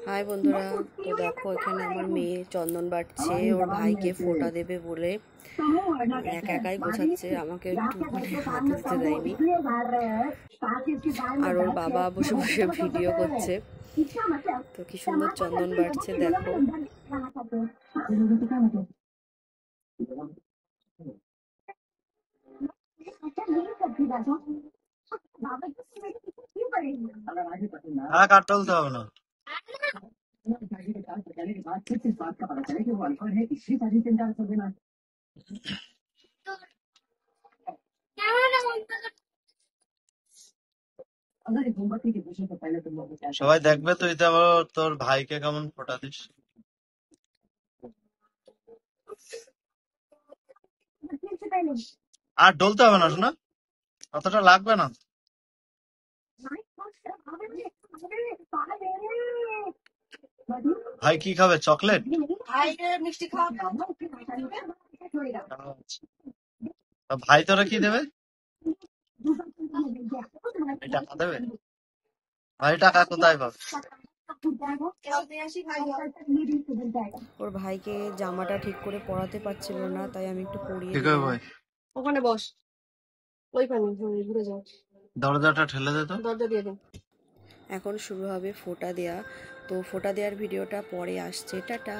High বন্ধুরা, তো দেখো এখানে আমার মেয়ে চন্দন বাটছে ওর ভাইকে ফোঁটা দেবে বলে। একা একাই গোছাচ্ছে, আমাকে একটু হাত দিতে দেয়নি। আর ওর বাবা বসে বসে ভিডিও করছে। তো কি সুন্দর চন্দন বাটছে দেখো। কাট তুলতে হবে না। সবাই দেখবে, তুই তো আবার তোর ভাইকে কেমন ফোটা দিস। আর ডলতে হবে না শোনা, অতটা লাগবে না। ভাই কি খাবে, চকলেট? ভাই তোরা কি দেবে? টাকা দেবে? ভাই টাকা কোথায় পাবে? ওর ভাইকে জামাটা ঠিক করে পরাতে পারছিল না, তাই আমি একটু পরিয়ে ঠিক দিলাম। ভাই, ওখানে বস, ওইখানে ঘুরে যাও, দরজাটা ঠেলে দে তো। দরজা দিয়ে দে। এখন শুরু হবে ফোঁটা দেয়া। তো ফোঁটা দেওয়ার ভিডিওটা পরে আসছে। টাটা।